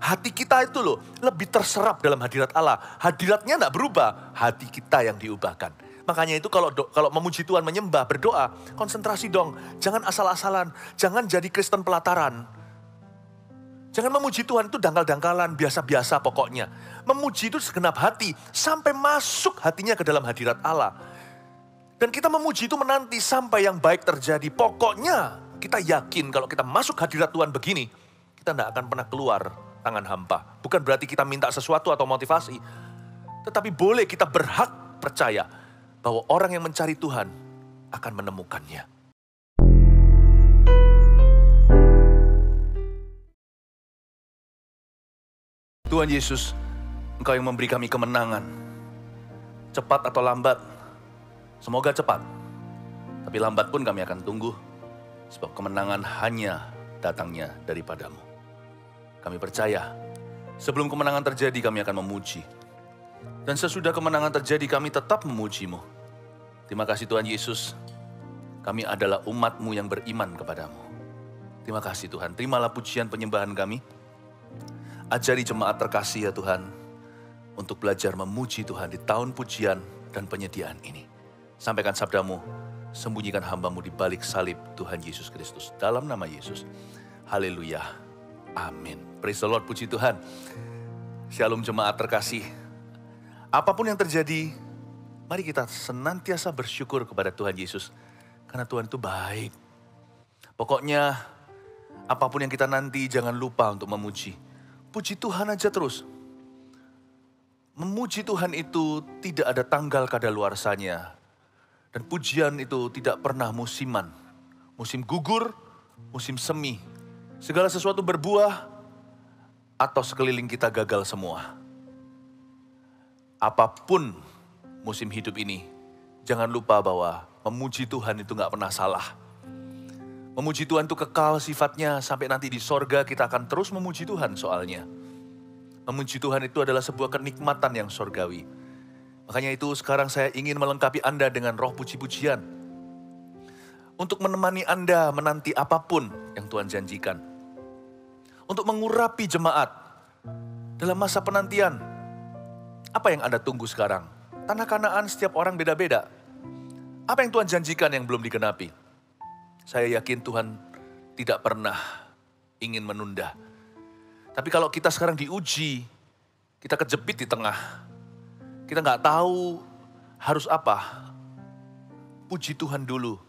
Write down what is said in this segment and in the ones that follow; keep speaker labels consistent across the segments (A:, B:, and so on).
A: hati kita itu loh lebih terserap dalam hadirat Allah. Hadiratnya enggak berubah, hati kita yang diubahkan. Makanya itu kalau memuji Tuhan, menyembah, berdoa, konsentrasi dong. Jangan asal-asalan, jangan jadi Kristen pelataran. Jangan memuji Tuhan itu dangkal-dangkalan, biasa-biasa pokoknya. Memuji itu segenap hati, sampai masuk hatinya ke dalam hadirat Allah. Dan kita memuji itu menanti sampai yang baik terjadi. Pokoknya kita yakin kalau kita masuk hadirat Tuhan begini, kita tidak akan pernah keluar tangan hampa. Bukan berarti kita minta sesuatu atau motivasi. Tetapi boleh kita berhak percaya bahwa orang yang mencari Tuhan akan menemukannya. Tuhan Yesus, Engkau yang memberi kami kemenangan. Cepat atau lambat, semoga cepat. Tapi lambat pun kami akan tunggu, sebab kemenangan hanya datangnya daripadamu. Kami percaya, sebelum kemenangan terjadi kami akan memuji. Dan sesudah kemenangan terjadi kami tetap memuji-Mu. Terima kasih Tuhan Yesus, kami adalah umat-Mu yang beriman kepadamu. Terima kasih Tuhan, terimalah pujian penyembahan kami. Ajari jemaat terkasih ya Tuhan, untuk belajar memuji Tuhan di tahun pujian dan penyediaan ini. Sampaikan sabda-Mu, sembunyikan hamba-Mu di balik salib Tuhan Yesus Kristus. Dalam nama Yesus, haleluya, amin. Praise the Lord, puji Tuhan. Shalom jemaat terkasih. Apapun yang terjadi, mari kita senantiasa bersyukur kepada Tuhan Yesus. Karena Tuhan itu baik. Pokoknya, apapun yang kita nanti, jangan lupa untuk memuji. Puji Tuhan aja terus. Memuji Tuhan itu tidak ada tanggal kadaluarsanya. Dan pujian itu tidak pernah musiman. Musim gugur, musim semi. Segala sesuatu berbuah, atau sekeliling kita gagal semua. Apapun musim hidup ini, jangan lupa bahwa memuji Tuhan itu gak pernah salah. Memuji Tuhan itu kekal sifatnya, sampai nanti di sorga kita akan terus memuji Tuhan soalnya. Memuji Tuhan itu adalah sebuah kenikmatan yang sorgawi. Makanya itu sekarang saya ingin melengkapi Anda dengan roh puji-pujian. Untuk menemani Anda menanti apapun yang Tuhan janjikan. Untuk mengurapi jemaat dalam masa penantian. Apa yang Anda tunggu sekarang? Tanah Kanaan setiap orang beda-beda. Apa yang Tuhan janjikan yang belum digenapi? Saya yakin Tuhan tidak pernah ingin menunda. Tapi kalau kita sekarang diuji, kita kejepit di tengah. Kita nggak tahu harus apa. Puji Tuhan dulu,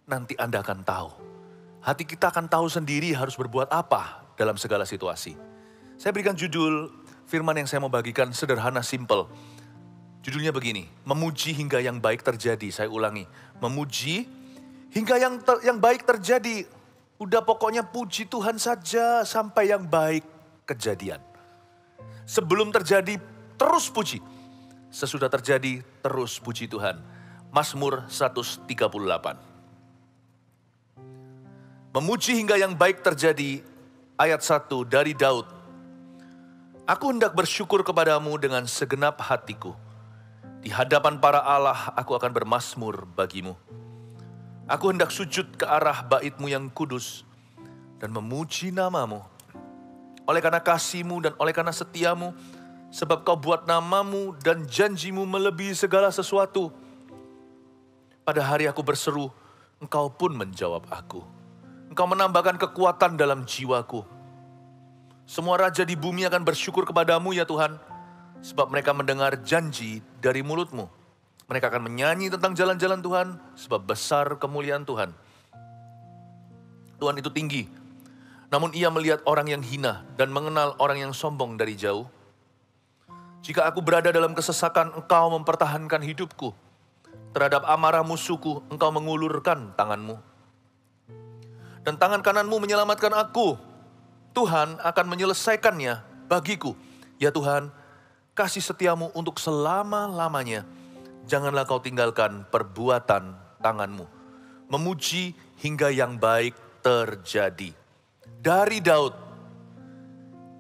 A: nanti Anda akan tahu. Hati kita akan tahu sendiri harus berbuat apa dalam segala situasi. Saya berikan judul firman yang saya mau bagikan sederhana, simple. Judulnya begini, memuji hingga yang baik terjadi. Saya ulangi, memuji hingga yang baik terjadi. Udah pokoknya puji Tuhan saja sampai yang baik kejadian. Sebelum terjadi terus puji. Sesudah terjadi terus puji Tuhan. Mazmur 138. Memuji hingga yang baik terjadi, ayat 1 dari Daud. Aku hendak bersyukur kepadamu dengan segenap hatiku. Di hadapan para Allah aku akan bermazmur bagimu. Aku hendak sujud ke arah bait-Mu yang kudus dan memuji nama-Mu. Oleh karena kasih-Mu dan oleh karena setia-Mu, sebab Kau buat nama-Mu dan janji-Mu melebihi segala sesuatu. Pada hari aku berseru, Engkau pun menjawab aku. Engkau menambahkan kekuatan dalam jiwaku. Semua raja di bumi akan bersyukur kepadamu ya Tuhan, sebab mereka mendengar janji dari mulut-Mu. Mereka akan menyanyi tentang jalan-jalan Tuhan, sebab besar kemuliaan Tuhan. Tuhan itu tinggi, namun Ia melihat orang yang hina dan mengenal orang yang sombong dari jauh. Jika aku berada dalam kesesakan, Engkau mempertahankan hidupku. Terhadap amarah musuhku, Engkau mengulurkan tangan-Mu. Dan tangan kanan-Mu menyelamatkan aku. Tuhan akan menyelesaikannya bagiku. Ya Tuhan, kasih setia-Mu untuk selama-lamanya. Janganlah Kau tinggalkan perbuatan tangan-Mu. Memuji hingga yang baik terjadi. Dari Daud,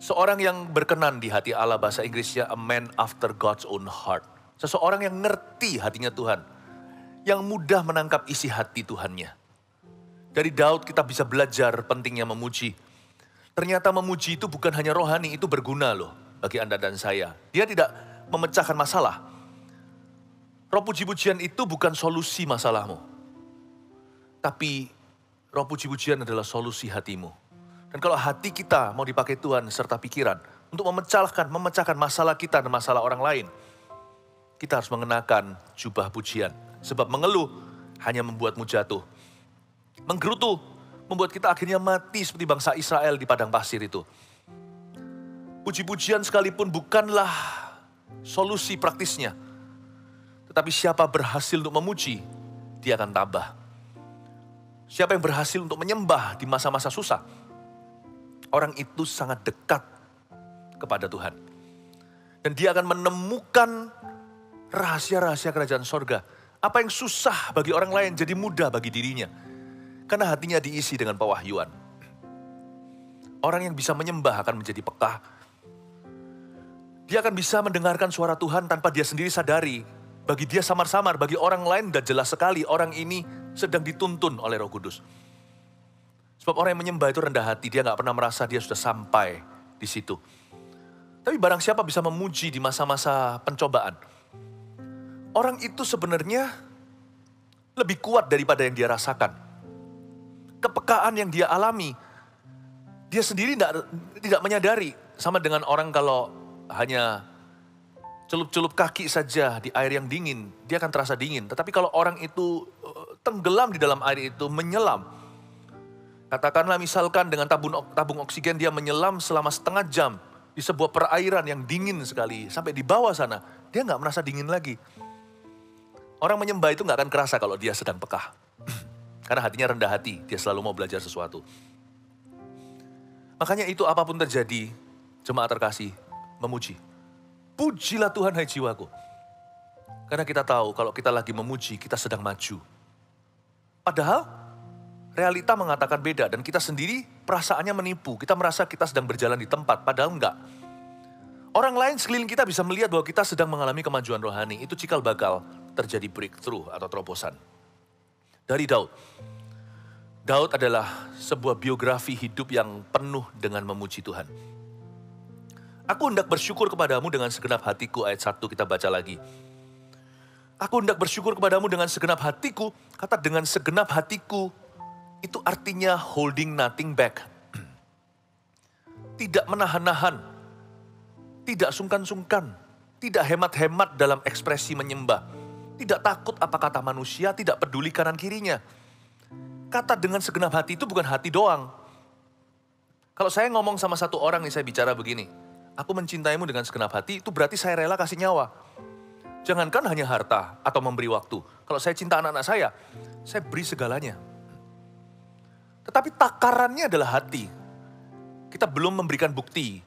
A: seorang yang berkenan di hati Allah, bahasa Inggrisnya a man after God's own heart. Seseorang yang ngerti hatinya Tuhan, yang mudah menangkap isi hati Tuhannya. Dari Daud kita bisa belajar pentingnya memuji. Ternyata memuji itu bukan hanya rohani, itu berguna loh bagi Anda dan saya. Dia tidak memecahkan masalah. Roh puji-pujian itu bukan solusi masalahmu. Tapi roh puji-pujian adalah solusi hatimu. Dan kalau hati kita mau dipakai Tuhan serta pikiran untuk memecahkan masalah kita dan masalah orang lain, kita harus mengenakan jubah pujian. Sebab mengeluh hanya membuatmu jatuh. Menggerutu membuat kita akhirnya mati seperti bangsa Israel di padang pasir itu. Puji-pujian sekalipun bukanlah solusi praktisnya. Tetapi siapa berhasil untuk memuji, dia akan tambah. Siapa yang berhasil untuk menyembah di masa-masa susah, orang itu sangat dekat kepada Tuhan. Dan dia akan menemukan rahasia-rahasia kerajaan sorga. Apa yang susah bagi orang lain jadi mudah bagi dirinya. Karena hatinya diisi dengan pewahyuan. Orang yang bisa menyembah akan menjadi peka. Dia akan bisa mendengarkan suara Tuhan tanpa dia sendiri sadari. Bagi dia samar-samar, bagi orang lain sudah jelas sekali orang ini sedang dituntun oleh Roh Kudus. Sebab orang yang menyembah itu rendah hati, dia nggak pernah merasa dia sudah sampai di situ. Tapi barang siapa bisa memuji di masa-masa pencobaan, orang itu sebenarnya lebih kuat daripada yang dia rasakan. Kepekaan yang dia alami, dia sendiri tidak menyadari. Sama dengan orang kalau hanya celup-celup kaki saja di air yang dingin, dia akan terasa dingin. Tetapi kalau orang itu tenggelam di dalam air itu, menyelam. Katakanlah misalkan dengan tabung oksigen dia menyelam selama setengah jam di sebuah perairan yang dingin sekali. Sampai di bawah sana, dia nggak merasa dingin lagi. Orang menyembah itu nggak akan kerasa kalau dia sedang peka. Karena hatinya rendah hati, dia selalu mau belajar sesuatu. Makanya itu apapun terjadi, jemaat terkasih, memuji. Pujilah Tuhan hai jiwaku. Karena kita tahu kalau kita lagi memuji, kita sedang maju. Padahal realita mengatakan beda dan kita sendiri perasaannya menipu. Kita merasa kita sedang berjalan di tempat, padahal enggak. Orang lain sekeliling kita bisa melihat bahwa kita sedang mengalami kemajuan rohani. Itu cikal bakal terjadi breakthrough atau terobosan. Dari Daud. Daud adalah sebuah biografi hidup yang penuh dengan memuji Tuhan. Aku hendak bersyukur kepadamu dengan segenap hatiku, ayat 1 kita baca lagi. Aku hendak bersyukur kepadamu dengan segenap hatiku, kata dengan segenap hatiku, itu artinya holding nothing back. Tidak menahan-nahan, tidak sungkan-sungkan, tidak hemat-hemat dalam ekspresi menyembah. Tidak takut apa kata manusia, tidak peduli kanan kirinya. Kata dengan segenap hati itu bukan hati doang. Kalau saya ngomong sama satu orang nih, saya bicara begini, aku mencintaimu dengan segenap hati, itu berarti saya rela kasih nyawa. Jangankan hanya harta atau memberi waktu. Kalau saya cinta anak-anak saya beri segalanya. Tetapi takarannya adalah hati. Kita belum memberikan bukti.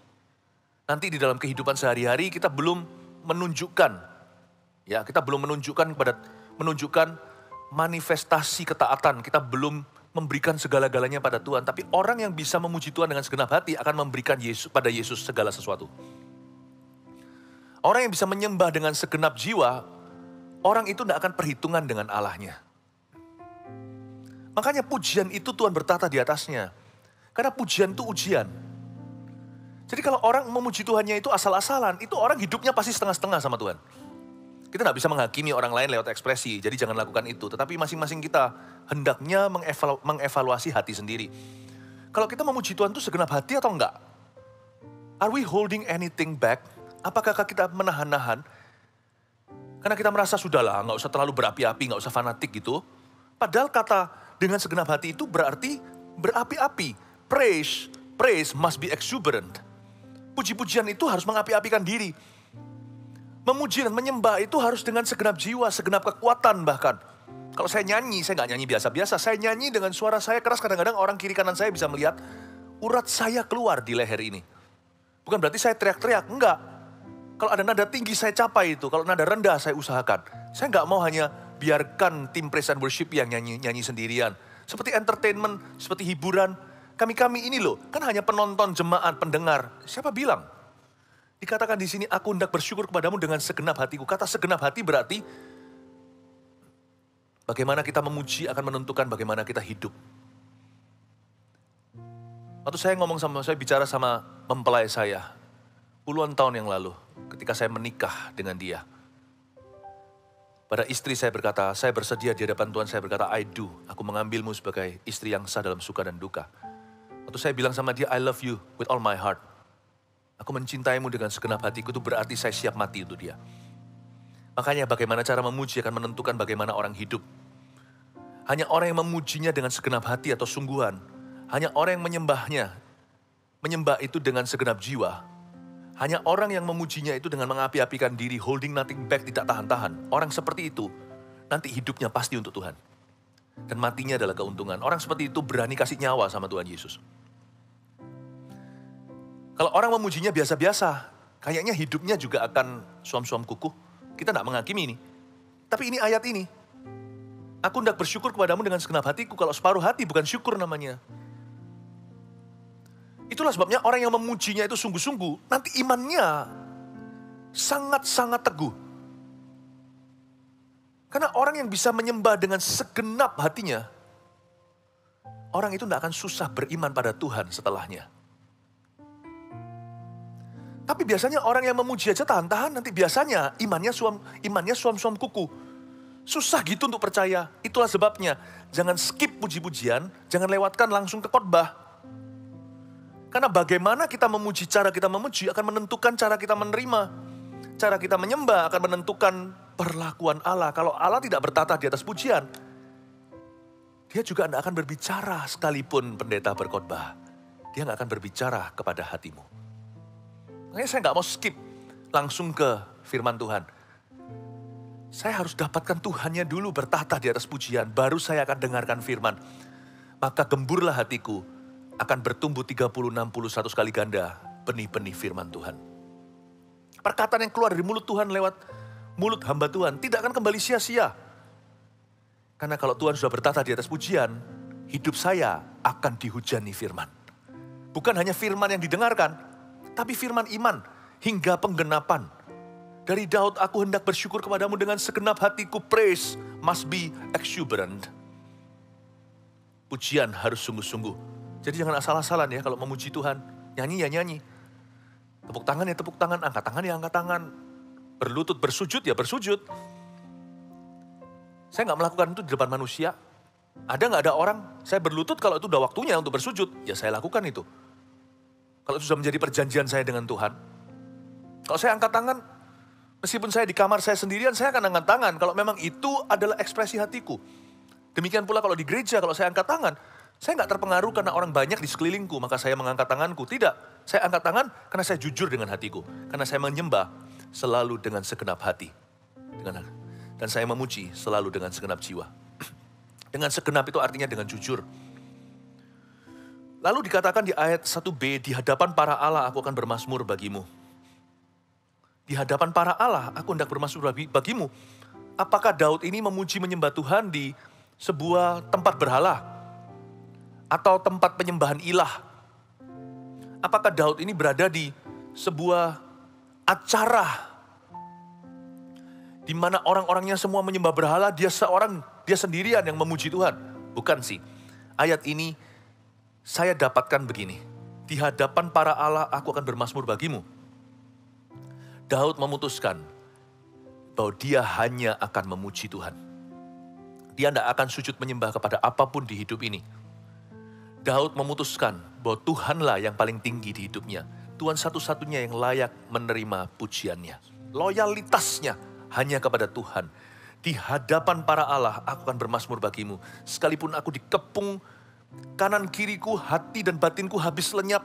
A: Nanti di dalam kehidupan sehari-hari kita belum menunjukkan. Ya, kita belum menunjukkan manifestasi ketaatan. Kita belum memberikan segala-galanya pada Tuhan. Tapi orang yang bisa memuji Tuhan dengan segenap hati akan memberikan pada Yesus segala sesuatu. Orang yang bisa menyembah dengan segenap jiwa, orang itu tidak akan perhitungan dengan Allahnya. Makanya pujian itu Tuhan bertata di atasnya. Karena pujian itu ujian. Jadi kalau orang memuji Tuhannya itu asal-asalan, itu orang hidupnya pasti setengah-setengah sama Tuhan. Kita tidak bisa menghakimi orang lain lewat ekspresi, jadi jangan lakukan itu. Tetapi masing-masing kita hendaknya mengevaluasi hati sendiri. Kalau kita memuji Tuhan itu segenap hati atau enggak? Are we holding anything back? Apakah kita menahan-nahan? Karena kita merasa sudahlah, nggak usah terlalu berapi-api, nggak usah fanatik gitu. Padahal kata dengan segenap hati itu berarti berapi-api. Praise must be exuberant. Puji-pujian itu harus mengapi-apikan diri. Memuji dan menyembah itu harus dengan segenap jiwa, segenap kekuatan bahkan. Kalau saya nyanyi, saya nggak nyanyi biasa-biasa. Saya nyanyi dengan suara saya keras, kadang-kadang orang kiri kanan saya bisa melihat urat saya keluar di leher ini. Bukan berarti saya teriak-teriak, enggak. Kalau ada nada tinggi saya capai itu, kalau nada rendah saya usahakan. Saya nggak mau hanya biarkan tim praise and worship yang nyanyi sendirian. Seperti entertainment, seperti hiburan. Kami ini loh, kan hanya penonton, jemaat, pendengar. Siapa bilang? Dikatakan di sini, aku hendak bersyukur kepadamu dengan segenap hatiku. Kata segenap hati berarti, bagaimana kita memuji akan menentukan bagaimana kita hidup. Waktu saya bicara sama mempelai saya, puluhan tahun yang lalu, ketika saya menikah dengan dia. Pada istri saya berkata, saya bersedia di hadapan Tuhan, saya berkata, I do. Aku mengambilmu sebagai istri yang sah dalam suka dan duka. Waktu saya bilang sama dia, I love you with all my heart. Aku mencintaimu dengan segenap hatiku, itu berarti saya siap mati untuk dia. Makanya bagaimana cara memuji akan menentukan bagaimana orang hidup. Hanya orang yang memujinya dengan segenap hati atau sungguhan, hanya orang yang menyembah itu dengan segenap jiwa. Hanya orang yang memujinya itu dengan mengapi-apikan diri, holding nothing back, tidak tahan-tahan. Orang seperti itu, nanti hidupnya pasti untuk Tuhan. Dan matinya adalah keuntungan. Orang seperti itu berani kasih nyawa sama Tuhan Yesus. Kalau orang memujinya biasa-biasa, kayaknya hidupnya juga akan suam-suam kuku. Kita tidak menghakimi ini. Tapi ini ayat ini. Aku hendak bersyukur kepadamu dengan segenap hatiku. Kalau separuh hati bukan syukur namanya. Itulah sebabnya orang yang memujinya itu sungguh-sungguh, nanti imannya sangat-sangat teguh. Karena orang yang bisa menyembah dengan segenap hatinya, orang itu tidak akan susah beriman pada Tuhan setelahnya. Tapi biasanya orang yang memuji aja tahan-tahan, nanti biasanya imannya suam-suam kuku. Susah gitu untuk percaya. Itulah sebabnya, jangan skip puji-pujian, jangan lewatkan langsung ke khotbah. Karena bagaimana kita memuji, cara kita memuji akan menentukan cara kita menerima. Cara kita menyembah akan menentukan perlakuan Allah. Kalau Allah tidak bertata di atas pujian, dia juga tidak akan berbicara sekalipun pendeta berkhotbah. Dia tidak akan berbicara kepada hatimu. Makanya saya nggak mau skip langsung ke firman Tuhan. Saya harus dapatkan Tuhannya dulu bertata di atas pujian, baru saya akan dengarkan firman. Maka gemburlah hatiku, akan bertumbuh 30, 60, 100 kali ganda benih-benih firman Tuhan. Perkataan yang keluar dari mulut Tuhan lewat mulut hamba Tuhan tidak akan kembali sia-sia. Karena kalau Tuhan sudah bertata di atas pujian, hidup saya akan dihujani firman. Bukan hanya firman yang didengarkan, tapi firman iman hingga penggenapan. Dari Daud, aku hendak bersyukur kepadamu dengan segenap hatiku, praise must be exuberant. Pujian harus sungguh-sungguh. Jadi jangan asal-asalan ya kalau memuji Tuhan. Nyanyi ya nyanyi. Tepuk tangan ya tepuk tangan, angkat tangan ya angkat tangan. Berlutut, bersujud ya bersujud. Saya nggak melakukan itu di depan manusia. Ada nggak ada orang, saya berlutut kalau itu udah waktunya untuk bersujud. Ya saya lakukan itu. Kalau itu sudah menjadi perjanjian saya dengan Tuhan. Kalau saya angkat tangan, meskipun saya di kamar saya sendirian, saya akan angkat tangan. Kalau memang itu adalah ekspresi hatiku. Demikian pula kalau di gereja, kalau saya angkat tangan, saya nggak terpengaruh karena orang banyak di sekelilingku, maka saya mengangkat tanganku. Tidak, saya angkat tangan karena saya jujur dengan hatiku. Karena saya menyembah selalu dengan segenap hati. Dan saya memuji selalu dengan segenap jiwa. Dengan segenap itu artinya dengan jujur. Lalu dikatakan di ayat 1b, di hadapan para Allah aku akan bermazmur bagimu. Di hadapan para Allah aku hendak bermazmur bagimu. Apakah Daud ini memuji menyembah Tuhan di sebuah tempat berhala? Atau tempat penyembahan ilah? Apakah Daud ini berada di sebuah acara di mana orang-orangnya semua menyembah berhala, dia sendirian yang memuji Tuhan? Bukan sih. Ayat ini saya dapatkan begini. Di hadapan para Allah aku akan bermazmur bagimu. Daud memutuskan bahwa dia hanya akan memuji Tuhan. Dia tidak akan sujud menyembah kepada apapun di hidup ini. Daud memutuskan bahwa Tuhanlah yang paling tinggi di hidupnya. Tuhan satu-satunya yang layak menerima pujiannya. Loyalitasnya hanya kepada Tuhan. Di hadapan para Allah aku akan bermazmur bagimu. Sekalipun aku dikepung kanan kiriku, hati dan batinku habis lenyap.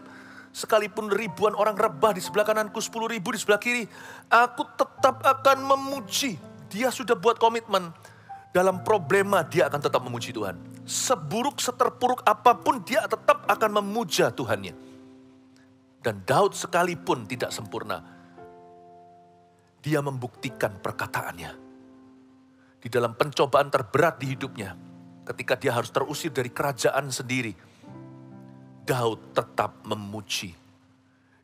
A: Sekalipun ribuan orang rebah di sebelah kananku, 10.000 di sebelah kiri, aku tetap akan memuji. Dia sudah buat komitmen. Dalam problema dia akan tetap memuji Tuhan. Seburuk, seterpuruk apapun dia tetap akan memuja Tuhannya. Dan Daud sekalipun tidak sempurna, dia membuktikan perkataannya. Di dalam pencobaan terberat di hidupnya, ketika dia harus terusir dari kerajaan sendiri, Daud tetap memuji.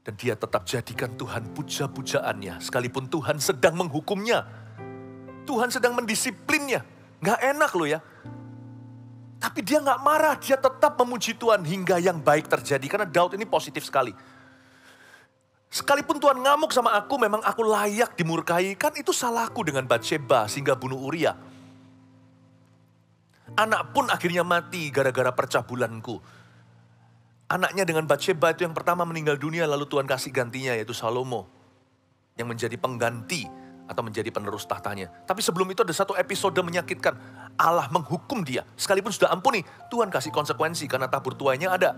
A: Dan dia tetap jadikan Tuhan puja-pujaannya, sekalipun Tuhan sedang menghukumnya. Tuhan sedang mendisiplinnya. Gak enak loh ya. Tapi dia nggak marah, dia tetap memuji Tuhan hingga yang baik terjadi. Karena Daud ini positif sekali. Sekalipun Tuhan ngamuk sama aku, memang aku layak dimurkai. Kan itu salahku dengan Batsheba sehingga bunuh Uria. Anak pun akhirnya mati gara-gara percah bulanku. Anaknya dengan Batsheba itu yang pertama meninggal dunia, lalu Tuhan kasih gantinya yaitu Salomo. Yang menjadi pengganti atau menjadi penerus tahtanya. Tapi sebelum itu ada satu episode menyakitkan. Allah menghukum dia. Sekalipun sudah ampuni, Tuhan kasih konsekuensi karena tabur tuainya ada.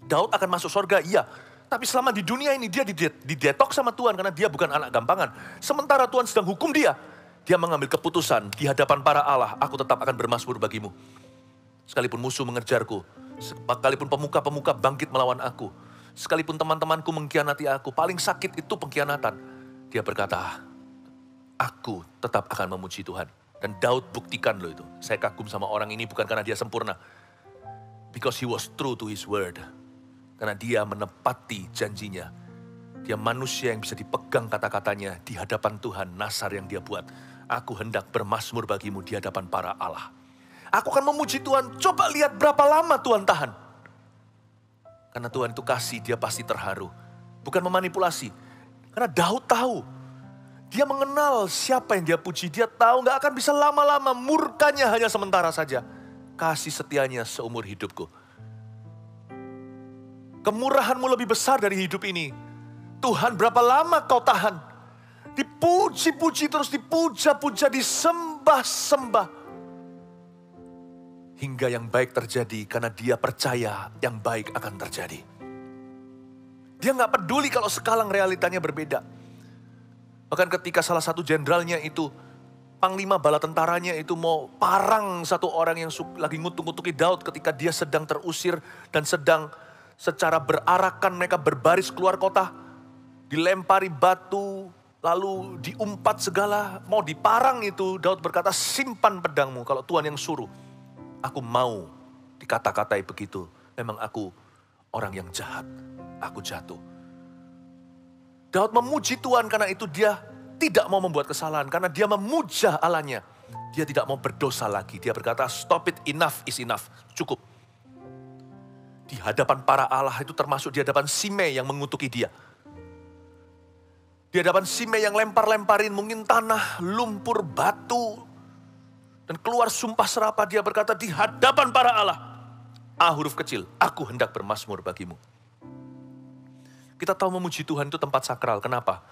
A: Daud akan masuk surga, iya. Tapi selama di dunia ini dia didetok sama Tuhan karena dia bukan anak gampangan. Sementara Tuhan sedang hukum dia. Dia mengambil keputusan di hadapan para Allah, aku tetap akan bermazmur bagimu. Sekalipun musuh mengejarku, sekalipun pemuka-pemuka bangkit melawan aku, sekalipun teman-temanku mengkhianati aku, paling sakit itu pengkhianatan. Dia berkata, aku tetap akan memuji Tuhan. Dan Daud buktikan loh itu. Saya kagum sama orang ini bukan karena dia sempurna. Because he was true to his word. Karena dia menepati janjinya. Dia manusia yang bisa dipegang kata-katanya di hadapan Tuhan, nasar yang dia buat. Aku hendak bermazmur bagimu di hadapan para Allah. Aku akan memuji Tuhan, coba lihat berapa lama Tuhan tahan. Karena Tuhan itu kasih, dia pasti terharu. Bukan memanipulasi. Karena Daud tahu. Dia mengenal siapa yang dia puji. Dia tahu gak akan bisa lama-lama, murkanya hanya sementara saja. Kasih setianya seumur hidupku. Kemurahanmu lebih besar dari hidup ini. Tuhan, berapa lama kau tahan? Dipuji-puji terus, dipuja-puja, disembah-sembah. Hingga yang baik terjadi karena dia percaya yang baik akan terjadi. Dia gak peduli kalau sekarang realitanya berbeda. Bahkan ketika salah satu jenderalnya itu, panglima bala tentaranya itu mau parang satu orang yang lagi ngutuk-ngutuki Daud ketika dia sedang terusir dan sedang secara berarakan mereka berbaris keluar kota. Dilempari batu, lalu diumpat segala, mau diparang itu. Daud berkata, simpan pedangmu kalau Tuhan yang suruh. Aku mau dikata-katai begitu. Memang aku orang yang jahat, aku jatuh. Daud memuji Tuhan karena itu dia tidak mau membuat kesalahan. Karena dia memuja Allahnya. Dia tidak mau berdosa lagi. Dia berkata, stop it, enough is enough. Cukup. Di hadapan para Allah itu termasuk di hadapan Simei yang mengutuki dia. Di hadapan Simei yang lempar-lemparin mungkin tanah, lumpur, batu. Dan keluar sumpah serapah dia berkata di hadapan para Allah. A huruf kecil, aku hendak bermazmur bagimu. Kita tahu memuji Tuhan itu tempat sakral. Kenapa?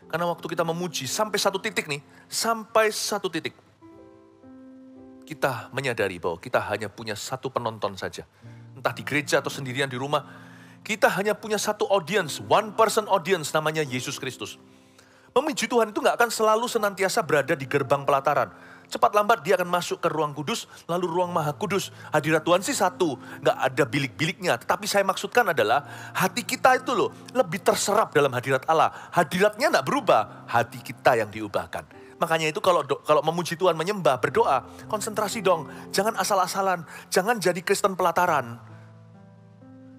A: Karena waktu kita memuji sampai satu titik nih. Sampai satu titik. Kita menyadari bahwa kita hanya punya satu penonton saja. Entah di gereja atau sendirian di rumah. Kita hanya punya satu audience. One person audience namanya Yesus Kristus. Memuji Tuhan itu gak akan selalu senantiasa berada di gerbang pelataran. Cepat lambat dia akan masuk ke ruang kudus, lalu ruang maha kudus. Hadirat Tuhan sih satu, gak ada bilik-biliknya. Tetapi saya maksudkan adalah hati kita itu loh lebih terserap dalam hadirat Allah. Hadiratnya gak berubah, hati kita yang diubahkan. Makanya itu kalau memuji Tuhan, menyembah, berdoa, konsentrasi dong. Jangan asal-asalan, jangan jadi Kristen pelataran.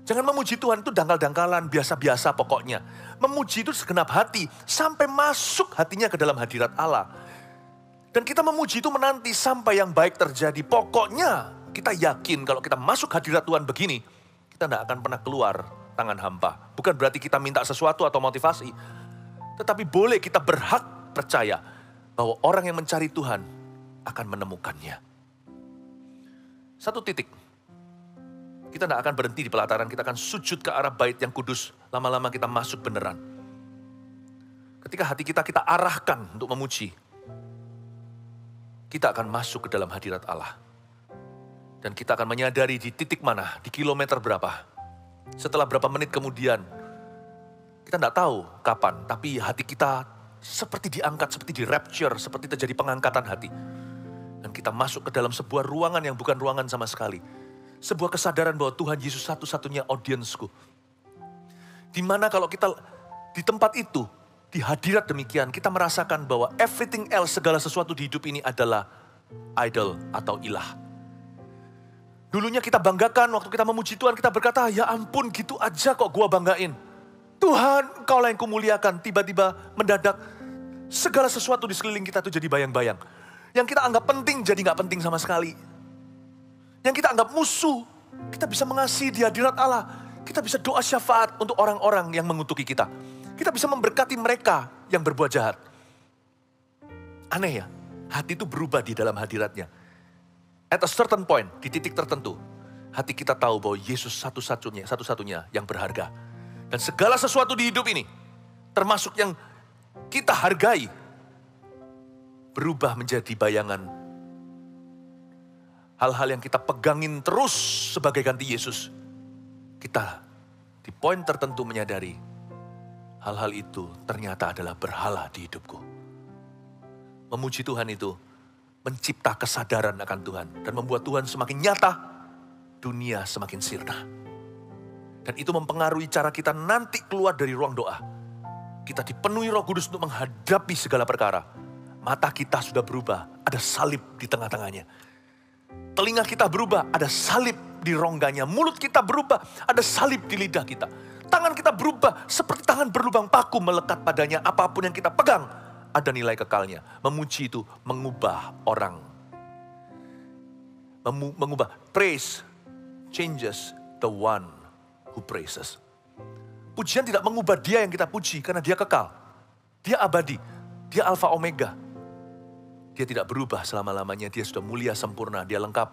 A: Jangan memuji Tuhan itu dangkal-dangkalan, biasa-biasa pokoknya. Memuji itu segenap hati, sampai masuk hatinya ke dalam hadirat Allah. Dan kita memuji itu menanti sampai yang baik terjadi. Pokoknya kita yakin kalau kita masuk hadirat Tuhan begini, kita tidak akan pernah keluar tangan hampa. Bukan berarti kita minta sesuatu atau motivasi. Tetapi boleh kita berhak percaya bahwa orang yang mencari Tuhan akan menemukannya. Satu titik. Kita tidak akan berhenti di pelataran, kita akan sujud ke arah bait yang kudus. Lama-lama kita masuk beneran. Ketika hati kita arahkan untuk memuji, kita akan masuk ke dalam hadirat Allah. Dan kita akan menyadari di titik mana, di kilometer berapa. Setelah berapa menit kemudian, kita tidak tahu kapan, tapi hati kita seperti diangkat, seperti di rapture, seperti terjadi pengangkatan hati. Dan kita masuk ke dalam sebuah ruangan yang bukan ruangan sama sekali. Sebuah kesadaran bahwa Tuhan Yesus satu-satunya audiensku. Dimana kalau kita di tempat itu, di hadirat demikian, kita merasakan bahwa everything else, segala sesuatu di hidup ini adalah idol atau ilah. Dulunya kita banggakan, waktu kita memuji Tuhan, kita berkata, ya ampun gitu aja kok gua banggain. Tuhan, Engkau lah yang kumuliakan. Tiba-tiba mendadak, segala sesuatu di sekeliling kita itu jadi bayang-bayang. Yang kita anggap penting jadi gak penting sama sekali. Yang kita anggap musuh, kita bisa mengasihi di hadirat Allah. Kita bisa doa syafaat untuk orang-orang yang mengutuki kita. Kita bisa memberkati mereka yang berbuat jahat. Aneh ya, hati itu berubah di dalam hadiratnya. At a certain point, di titik tertentu, hati kita tahu bahwa Yesus satu-satunya yang berharga. Dan segala sesuatu di hidup ini, termasuk yang kita hargai, berubah menjadi bayangan. Hal-hal yang kita pegangin terus sebagai ganti Yesus. Kita di poin tertentu menyadari, hal-hal itu ternyata adalah berhala di hidupku. Memuji Tuhan itu mencipta kesadaran akan Tuhan. Dan membuat Tuhan semakin nyata, dunia semakin sirna. Dan itu mempengaruhi cara kita nanti keluar dari ruang doa. Kita dipenuhi Roh Kudus untuk menghadapi segala perkara. Mata kita sudah berubah, ada salib di tengah-tengahnya. Telinga kita berubah, ada salib di rongganya. Mulut kita berubah, ada salib di lidah kita. Tangan kita berubah, seperti tangan berlubang paku melekat padanya. Apapun yang kita pegang, ada nilai kekalnya. Memuji itu mengubah orang. Mengubah. Praise changes the one who praises. Pujian tidak mengubah dia yang kita puji, karena dia kekal. Dia abadi, dia alfa omega. Dia tidak berubah selama-lamanya, dia sudah mulia sempurna, dia lengkap.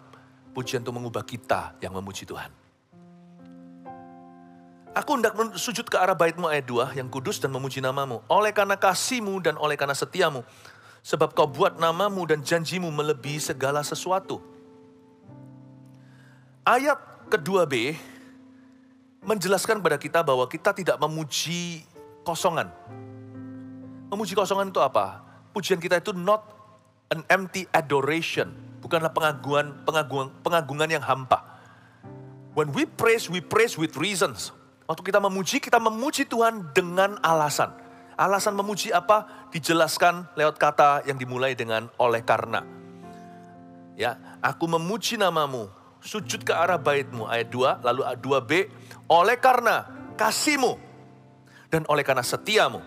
A: Pujian itu mengubah kita yang memuji Tuhan. Aku hendak sujud ke arah bait-Mu ayat 2, yang kudus dan memuji nama-Mu. Oleh karena kasih-Mu dan oleh karena setia-Mu. Sebab Kau buat nama-Mu dan janji-Mu melebihi segala sesuatu. Ayat kedua B menjelaskan kepada kita bahwa kita tidak memuji kosongan. Memuji kosongan itu apa? Pujian kita itu not an empty adoration. Bukanlah pengagungan yang hampa. When we praise with reasons. Waktu kita memuji Tuhan dengan alasan. Alasan memuji apa? Dijelaskan lewat kata yang dimulai dengan oleh karena. Ya, aku memuji nama-Mu, sujud ke arah bait-Mu, ayat 2, lalu 2b, oleh karena kasih-Mu, dan oleh karena setia-Mu.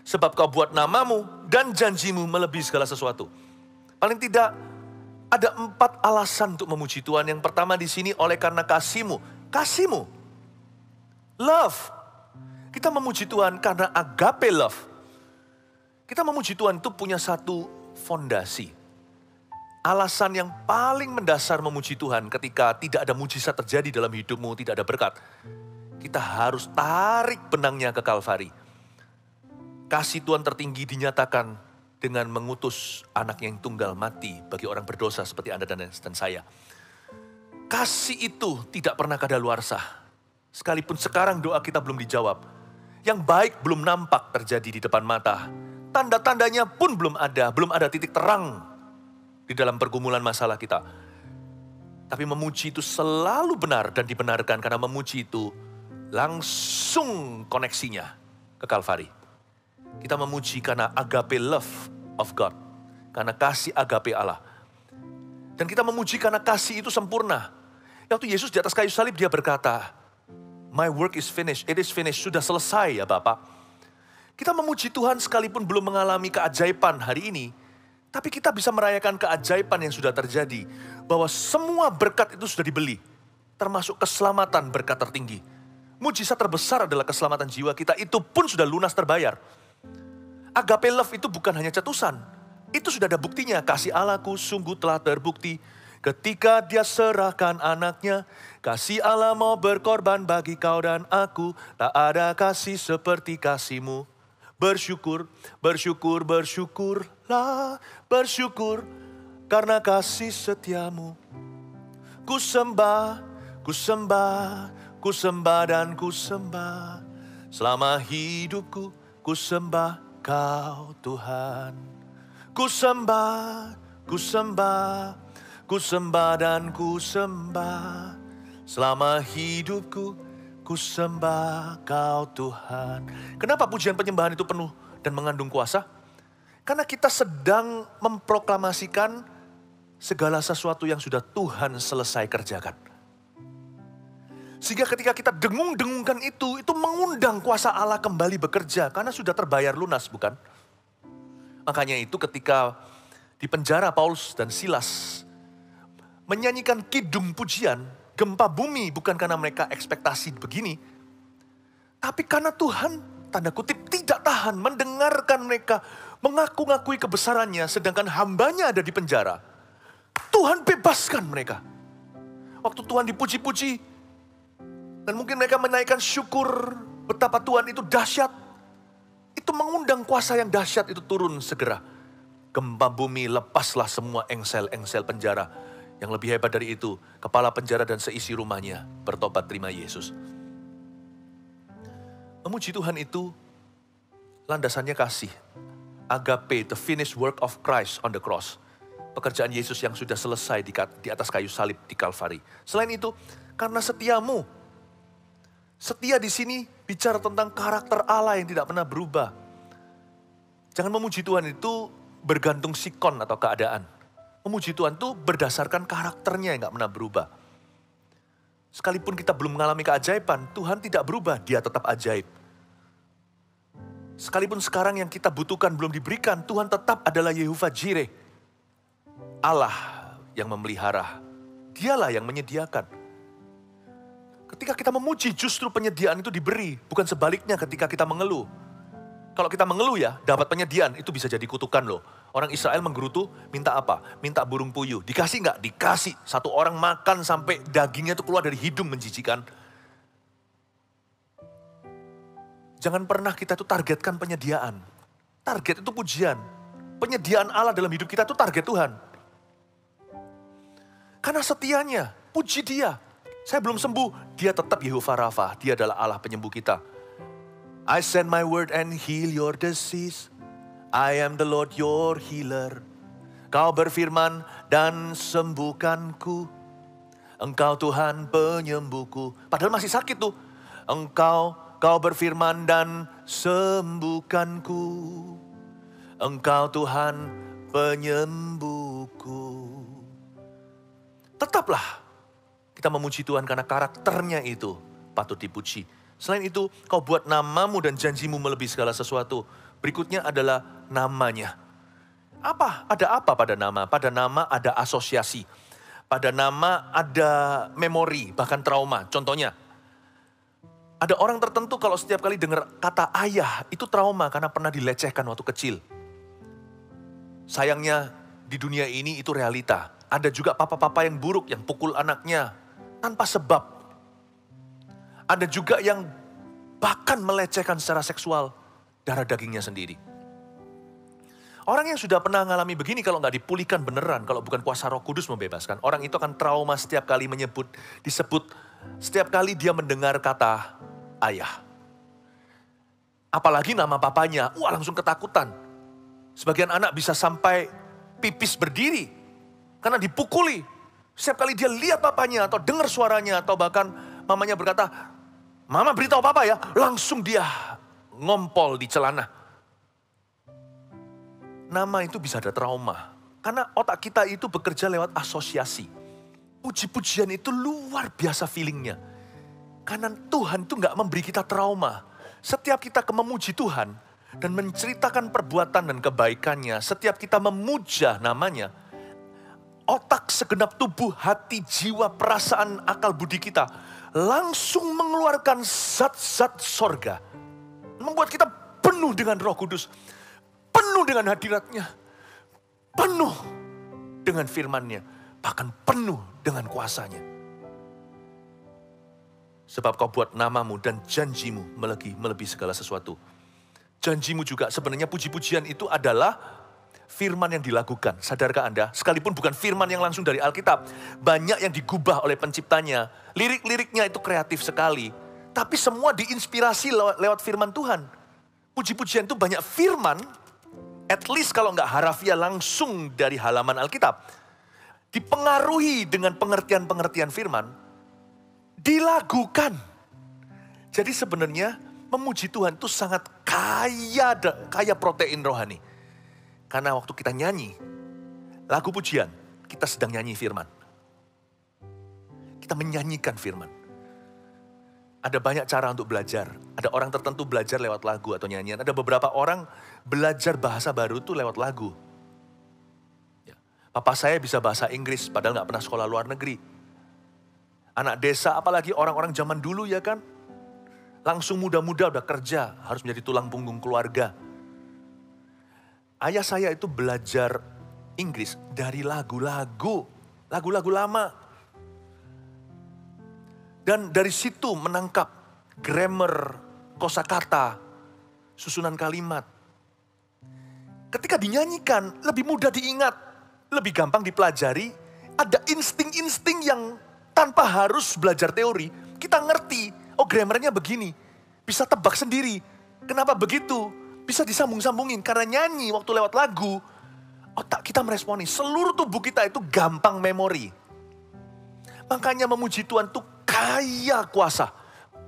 A: Sebab Kau buat nama-Mu dan janji-Mu melebihi segala sesuatu. Paling tidak ada 4 alasan untuk memuji Tuhan. Yang pertama di sini oleh karena kasih-Mu. Kasih-Mu. Love. Kita memuji Tuhan karena agape love. Kita memuji Tuhan itu punya satu fondasi. Alasan yang paling mendasar memuji Tuhan ketika tidak ada mujizat terjadi dalam hidupmu, tidak ada berkat. Kita harus tarik benangnya ke Kalvari. Kasih Tuhan tertinggi dinyatakan dengan mengutus anak yang tunggal mati bagi orang berdosa seperti Anda dan saya. Kasih itu tidak pernah kadaluarsa. Sekalipun sekarang doa kita belum dijawab. Yang baik belum nampak terjadi di depan mata. Tanda-tandanya pun belum ada titik terang di dalam pergumulan masalah kita. Tapi memuji itu selalu benar dan dibenarkan karena memuji itu langsung koneksinya ke Kalvari. Kita memuji karena agape love of God. Karena kasih agape Allah. Dan kita memuji karena kasih itu sempurna. Waktu Yesus di atas kayu salib dia berkata, my work is finished, it is finished, sudah selesai ya Bapak. Kita memuji Tuhan sekalipun belum mengalami keajaiban hari ini. Tapi kita bisa merayakan keajaiban yang sudah terjadi. Bahwa semua berkat itu sudah dibeli. Termasuk keselamatan berkat tertinggi. Mujizat terbesar adalah keselamatan jiwa kita. Itu pun sudah lunas terbayar. Agape love itu bukan hanya cetusan. Itu sudah ada buktinya. Kasih Allahku sungguh telah terbukti. Ketika dia serahkan anaknya. Kasih Allah mau berkorban bagi kau dan aku. Tak ada kasih seperti kasih-Mu. Bersyukur, bersyukur, bersyukurlah. Bersyukur karena kasih setia-Mu. Ku sembah, ku sembah, ku sembah dan ku sembah. Selama hidupku ku sembah Kau Tuhan. Ku sembah, ku sembah, ku sembah dan ku sembah. Selama hidupku ku sembah Kau Tuhan. Kenapa pujian penyembahan itu penuh dan mengandung kuasa? Karena kita sedang memproklamasikan segala sesuatu yang sudah Tuhan selesai kerjakan. Sehingga ketika kita dengung-dengungkan itu mengundang kuasa Allah kembali bekerja. Karena sudah terbayar lunas, bukan? Makanya itu ketika Di penjara Paulus dan Silas menyanyikan kidung pujian, gempa bumi bukan karena mereka ekspektasi begini, tapi karena Tuhan, tanda kutip, tidak tahan mendengarkan mereka mengaku-ngakui kebesarannya, sedangkan hambanya ada di penjara. Tuhan bebaskan mereka. Waktu Tuhan dipuji-puji, dan mungkin mereka menaikkan syukur betapa Tuhan itu dahsyat, itu mengundang kuasa yang dahsyat itu turun segera. Gempa bumi, lepaslah semua engsel-engsel penjara. Yang lebih hebat dari itu, kepala penjara dan seisi rumahnya bertobat terima Yesus. Memuji Tuhan itu landasannya kasih. Agape, the finished work of Christ on the cross. Pekerjaan Yesus yang sudah selesai di atas kayu salib di Kalvari. Selain itu, karena setiamu. Setia di sini bicara tentang karakter Allah yang tidak pernah berubah. Jangan memuji Tuhan itu bergantung sikon atau keadaan. Memuji Tuhan itu berdasarkan karakternya yang gak pernah berubah. Sekalipun kita belum mengalami keajaiban, Tuhan tidak berubah, Dia tetap ajaib. Sekalipun sekarang yang kita butuhkan belum diberikan, Tuhan tetap adalah Yehovah Jireh. Allah yang memelihara, Dialah yang menyediakan. Ketika kita memuji, justru penyediaan itu diberi, bukan sebaliknya ketika kita mengeluh. Kalau kita mengeluh ya, dapat penyediaan, itu bisa jadi kutukan loh. Orang Israel menggerutu, minta apa? Minta burung puyuh. Dikasih nggak? Dikasih. Satu orang makan sampai dagingnya itu keluar dari hidung, menjijikan. Jangan pernah kita tuh targetkan penyediaan. Target itu pujian. Penyediaan Allah dalam hidup kita itu target Tuhan. Karena setianya, puji Dia. Saya belum sembuh, Dia tetap Yehovah Rafa. Dia adalah Allah penyembuh kita. I send my word and heal your disease. I am the Lord your healer. Kau berfirman dan sembuhkanku. Engkau Tuhan penyembuhku. Padahal masih sakit tuh. Kau berfirman dan sembuhkanku. Engkau Tuhan penyembuhku. Tetaplah kita memuji Tuhan karena karakternya itu patut dipuji. Selain itu, kau buat namamu dan janjimu melebihi segala sesuatu. Berikutnya adalah namanya. Ada apa pada nama? Pada nama ada asosiasi. Pada nama ada memori, bahkan trauma. Contohnya, ada orang tertentu kalau setiap kali dengar kata ayah, itu trauma karena pernah dilecehkan waktu kecil. Sayangnya, di dunia ini itu realita. Ada juga papa-papa yang buruk, yang pukul anaknya tanpa sebab. Ada juga yang bahkan melecehkan secara seksual darah dagingnya sendiri. Orang yang sudah pernah mengalami begini kalau nggak dipulihkan beneran, kalau bukan kuasa Roh Kudus membebaskan, orang itu akan trauma setiap kali disebut, setiap kali dia mendengar kata ayah. Apalagi nama papanya, langsung ketakutan. Sebagian anak bisa sampai pipis berdiri karena dipukuli. Setiap kali dia lihat papanya atau dengar suaranya atau bahkan mamanya berkata, "Mama beritahu papa ya," langsung dia ngompol di celana. Nama itu bisa ada trauma. Karena otak kita itu bekerja lewat asosiasi. Puji-pujian itu luar biasa feelingnya. Karena Tuhan itu gak memberi kita trauma. Setiap kita memuji Tuhan dan menceritakan perbuatan dan kebaikannya, setiap kita memuja namanya, otak, segenap tubuh, hati, jiwa, perasaan, akal budi kita langsung mengeluarkan zat-zat sorga. Membuat kita penuh dengan Roh Kudus. Penuh dengan hadiratnya. Penuh dengan firman-Nya. Bahkan penuh dengan kuasanya. Sebab kau buat namamu dan janjimu melebihi segala sesuatu. Janjimu juga sebenarnya puji-pujian itu adalah firman yang dilakukan. Sadarkah Anda? Sekalipun bukan firman yang langsung dari Alkitab. Banyak yang digubah oleh penciptanya. Lirik-liriknya itu kreatif sekali. Tapi semua diinspirasi lewat firman Tuhan. Puji-pujian itu banyak firman. At least kalau nggak harafiah langsung dari halaman Alkitab. Dipengaruhi dengan pengertian-pengertian firman. Dilakukan. Jadi sebenarnya memuji Tuhan itu sangat kaya protein rohani. Karena waktu kita nyanyi, lagu pujian, kita sedang nyanyi firman. Kita menyanyikan firman. Ada banyak cara untuk belajar. Ada orang tertentu belajar lewat lagu atau nyanyian. Ada beberapa orang belajar bahasa baru itu lewat lagu. Papa saya bisa bahasa Inggris, padahal nggak pernah sekolah luar negeri. Anak desa, apalagi orang-orang zaman dulu ya kan. Langsung muda-muda udah kerja, harus menjadi tulang punggung keluarga. Ayah saya itu belajar Inggris dari lagu-lagu lama. Dan dari situ menangkap grammar, kosakata, susunan kalimat. Ketika dinyanyikan, lebih mudah diingat, lebih gampang dipelajari. Ada insting-insting yang tanpa harus belajar teori, kita ngerti, oh grammarnya begini. Bisa tebak sendiri. Kenapa begitu? Bisa disambung-sambungin. Karena nyanyi waktu lewat lagu, otak kita meresponi. Seluruh tubuh kita itu gampang memori. Makanya memuji Tuhan itu kaya kuasa.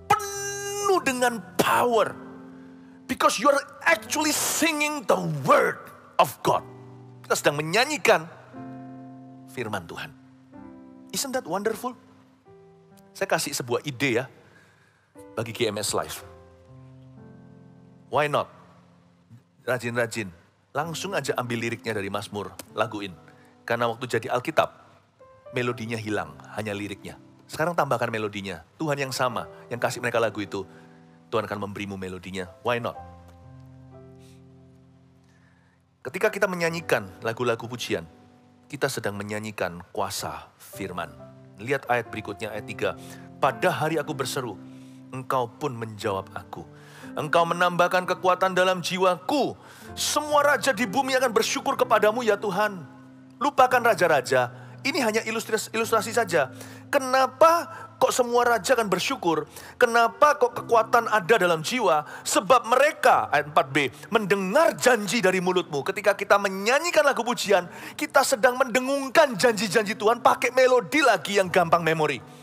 A: Penuh dengan power. Because you are actually singing the word of God. Kita sedang menyanyikan firman Tuhan. Isn't that wonderful? Saya kasih sebuah ide ya. Bagi GMS Live. Why not? Rajin-rajin. Langsung aja ambil liriknya dari Mazmur. Laguin. Karena waktu jadi Alkitab, melodinya hilang. Hanya liriknya. Sekarang tambahkan melodinya. Tuhan yang sama. Yang kasih mereka lagu itu. Tuhan akan memberimu melodinya. Why not? Ketika kita menyanyikan lagu-lagu pujian, kita sedang menyanyikan kuasa firman. Lihat ayat berikutnya, ayat 3. Pada hari aku berseru, Engkau pun menjawab aku. Engkau menambahkan kekuatan dalam jiwaku. Semua raja di bumi akan bersyukur kepadamu ya Tuhan. Lupakan raja-raja. Ini hanya ilustrasi saja. Kenapa kok semua raja akan bersyukur? Kenapa kok kekuatan ada dalam jiwa? Sebab mereka, ayat 4b, mendengar janji dari mulutmu. Ketika kita menyanyikan lagu pujian, kita sedang mendengungkan janji-janji Tuhan pakai melodi lagi yang gampang memori.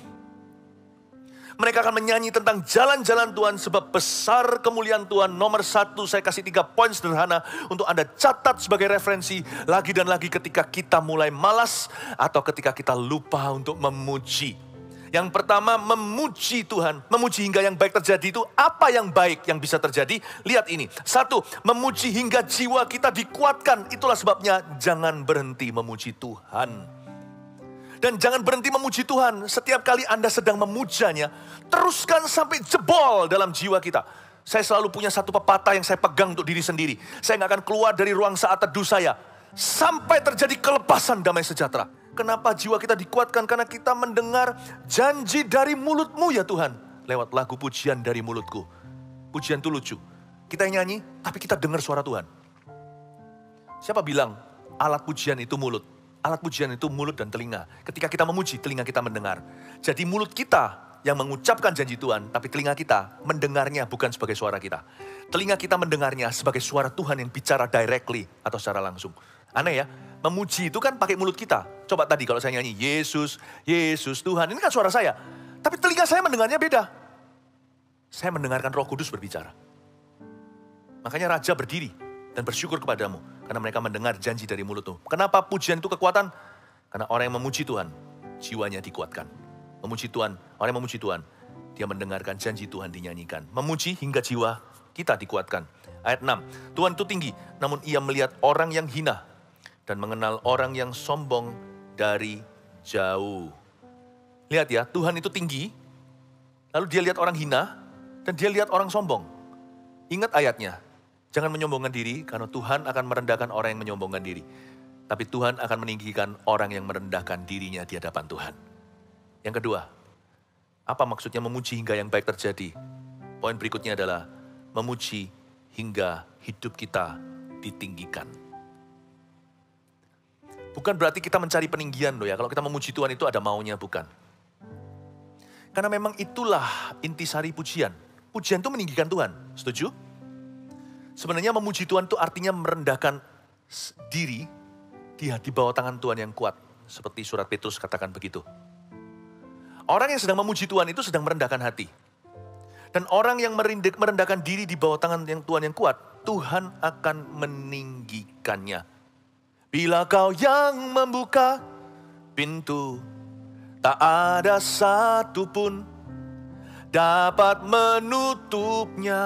A: Mereka akan menyanyi tentang jalan-jalan Tuhan sebab besar kemuliaan Tuhan. Nomor 1, saya kasih 3 poin sederhana untuk Anda catat sebagai referensi. Lagi dan lagi ketika kita mulai malas atau ketika kita lupa untuk memuji. Yang pertama, memuji Tuhan. Memuji hingga yang baik terjadi itu apa yang baik yang bisa terjadi? Lihat ini. 1, memuji hingga jiwa kita dikuatkan. Itulah sebabnya jangan berhenti memuji Tuhan. Dan jangan berhenti memuji Tuhan. Setiap kali Anda sedang memujanya, teruskan sampai jebol dalam jiwa kita. Saya selalu punya satu pepatah yang saya pegang untuk diri sendiri. Saya nggak akan keluar dari ruang saat teduh saya sampai terjadi kelepasan damai sejahtera. Kenapa jiwa kita dikuatkan? Karena kita mendengar janji dari mulutmu ya Tuhan. Lewat lagu pujian dari mulutku. Pujian itu lucu. Kita nyanyi, tapi kita dengar suara Tuhan. Siapa bilang alat pujian itu mulut? Alat pujian itu mulut dan telinga. Ketika kita memuji, telinga kita mendengar. Jadi mulut kita yang mengucapkan janji Tuhan, tapi telinga kita mendengarnya bukan sebagai suara kita. Telinga kita mendengarnya sebagai suara Tuhan yang bicara directly atau secara langsung. Aneh ya, memuji itu kan pakai mulut kita. Coba tadi kalau saya nyanyi, Yesus, Yesus, Tuhan. Ini kan suara saya. Tapi telinga saya mendengarnya beda. Saya mendengarkan Roh Kudus berbicara. Makanya raja berdiri dan bersyukur kepadamu. Karena mereka mendengar janji dari mulutmu. Kenapa pujian itu kekuatan? Karena orang yang memuji Tuhan, jiwanya dikuatkan. Memuji Tuhan, orang yang memuji Tuhan, dia mendengarkan janji Tuhan dinyanyikan. Memuji hingga jiwa kita dikuatkan. Ayat 6, Tuhan itu tinggi, namun ia melihat orang yang hina. Dan mengenal orang yang sombong dari jauh. Lihat ya, Tuhan itu tinggi, lalu dia lihat orang hina, dan dia lihat orang sombong. Ingat ayatnya. Jangan menyombongkan diri, karena Tuhan akan merendahkan orang yang menyombongkan diri. Tapi Tuhan akan meninggikan orang yang merendahkan dirinya di hadapan Tuhan. Yang kedua, apa maksudnya memuji hingga yang baik terjadi? Poin berikutnya adalah memuji hingga hidup kita ditinggikan. Bukan berarti kita mencari peninggian loh ya. Kalau kita memuji Tuhan itu ada maunya, bukan. Karena memang itulah intisari pujian. Pujian itu meninggikan Tuhan, setuju? Sebenarnya memuji Tuhan itu artinya merendahkan diri di bawah tangan Tuhan yang kuat. Seperti surat Petrus katakan begitu. Orang yang sedang memuji Tuhan itu sedang merendahkan hati. Dan orang yang merendahkan diri di bawah tangan yang Tuhan yang kuat, Tuhan akan meninggikannya. Bila kau yang membuka pintu, tak ada satu pun dapat menutupnya.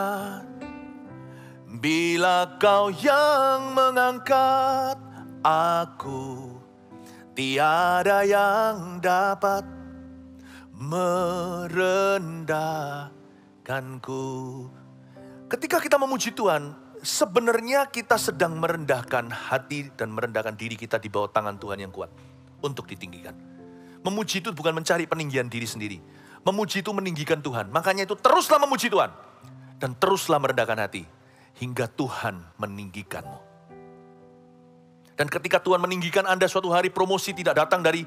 A: Bila kau yang mengangkat aku Tiada yang dapat merendahkanku. Ketika kita memuji Tuhan, sebenarnya kita sedang merendahkan hati dan merendahkan diri kita di bawah tangan Tuhan yang kuat untuk ditinggikan. Memuji itu bukan mencari peninggian diri sendiri. Memuji itu meninggikan Tuhan. Makanya itu teruslah memuji Tuhan. Dan teruslah merendahkan hati hingga Tuhan meninggikanmu. Dan ketika Tuhan meninggikan Anda suatu hari, promosi tidak datang dari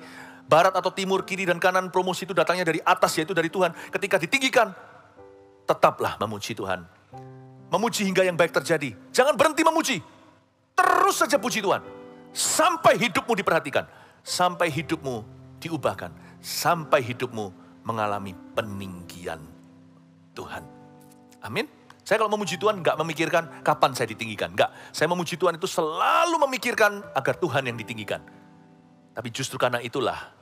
A: barat atau timur, kiri dan kanan. Promosi itu datangnya dari atas, yaitu dari Tuhan. Ketika ditinggikan, tetaplah memuji Tuhan. Memuji hingga yang baik terjadi. Jangan berhenti memuji. Terus saja puji Tuhan. Sampai hidupmu diperhatikan. Sampai hidupmu diubahkan. Sampai hidupmu mengalami peninggian Tuhan. Amin. Saya kalau memuji Tuhan nggak memikirkan kapan saya ditinggikan. Nggak. Saya memuji Tuhan itu selalu memikirkan agar Tuhan yang ditinggikan. Tapi justru karena itulah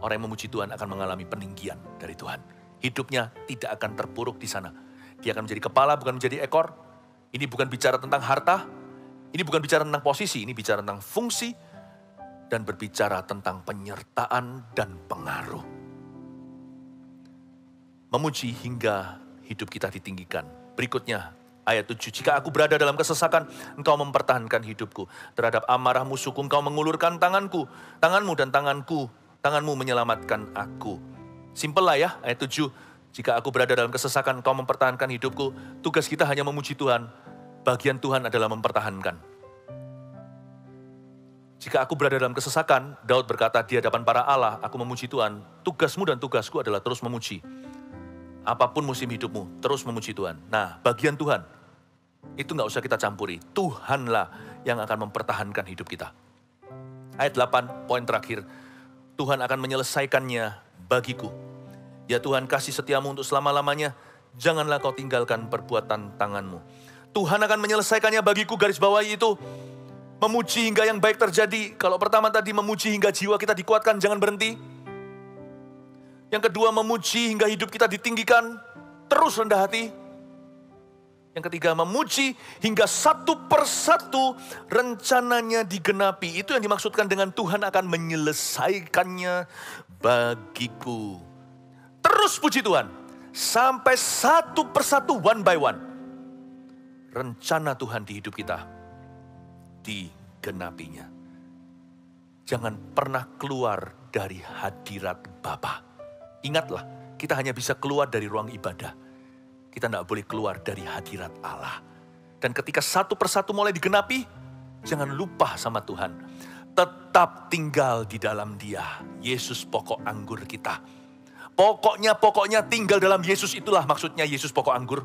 A: orang yang memuji Tuhan akan mengalami peninggian dari Tuhan. Hidupnya tidak akan terpuruk di sana. Dia akan menjadi kepala bukan menjadi ekor. Ini bukan bicara tentang harta. Ini bukan bicara tentang posisi. Ini bicara tentang fungsi. Dan berbicara tentang penyertaan dan pengaruh. Memuji hingga hidup kita ditinggikan. Berikutnya, ayat 7. Jika aku berada dalam kesesakan, engkau mempertahankan hidupku. Terhadap amarah musuhku, engkau mengulurkan tanganmu dan tanganmu menyelamatkan aku. Simpel lah ya, ayat 7. Jika aku berada dalam kesesakan, engkau mempertahankan hidupku. Tugas kita hanya memuji Tuhan. Bagian Tuhan adalah mempertahankan. Jika aku berada dalam kesesakan, Daud berkata di hadapan para Allah, aku memuji Tuhan. Tugasmu dan tugasku adalah terus memuji. Apapun musim hidupmu, terus memuji Tuhan. Nah, bagian Tuhan, itu nggak usah kita campuri. Tuhanlah yang akan mempertahankan hidup kita. Ayat 8, poin terakhir. Tuhan akan menyelesaikannya bagiku. Ya Tuhan, kasih setiamu untuk selama-lamanya. Janganlah kau tinggalkan perbuatan tanganmu. Tuhan akan menyelesaikannya bagiku, garis bawahi itu. Memuji hingga yang baik terjadi. Kalau pertama tadi memuji hingga jiwa kita dikuatkan, jangan berhenti. Yang kedua, memuji hingga hidup kita ditinggikan, terus rendah hati. Yang ketiga, memuji hingga satu persatu rencananya digenapi. Itu yang dimaksudkan dengan Tuhan akan menyelesaikannya bagiku. Terus puji Tuhan, sampai satu persatu, one by one. Rencana Tuhan di hidup kita digenapinya. Jangan pernah keluar dari hadirat Bapa. Ingatlah, kita hanya bisa keluar dari ruang ibadah. Kita tidak boleh keluar dari hadirat Allah. Dan ketika satu persatu mulai digenapi, jangan lupa sama Tuhan. Tetap tinggal di dalam Dia. Yesus pokok anggur kita. Pokoknya tinggal dalam Yesus, itulah maksudnya Yesus pokok anggur.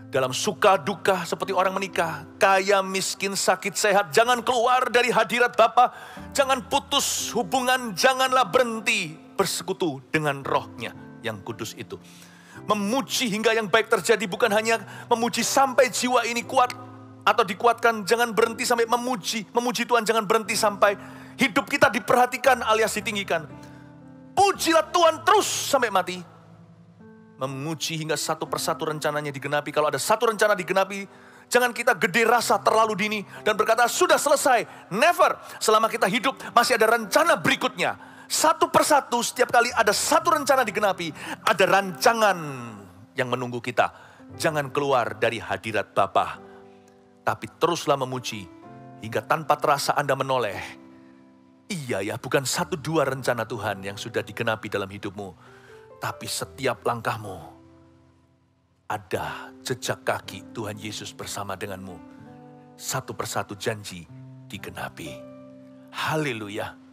A: Dalam suka duka seperti orang menikah, kaya, miskin, sakit, sehat, jangan keluar dari hadirat Bapa. Jangan putus hubungan, janganlah berhenti bersekutu dengan rohnya yang kudus itu. Memuji hingga yang baik terjadi bukan hanya memuji sampai jiwa ini kuat atau dikuatkan. Jangan berhenti sampai memuji. Memuji Tuhan jangan berhenti sampai hidup kita diperhatikan alias ditinggikan. Pujilah Tuhan terus sampai mati. Memuji hingga satu persatu rencananya digenapi. Kalau ada satu rencana digenapi, jangan kita gede rasa terlalu dini dan berkata sudah selesai. Never. Selama kita hidup masih ada rencana berikutnya. Satu persatu setiap kali ada satu rencana digenapi, ada rancangan yang menunggu kita. Jangan keluar dari hadirat Bapa, tapi teruslah memuji hingga tanpa terasa Anda menoleh. Iya ya, bukan satu dua rencana Tuhan yang sudah digenapi dalam hidupmu. Tapi setiap langkahmu ada jejak kaki Tuhan Yesus bersama denganmu. Satu persatu janji digenapi. Haleluya.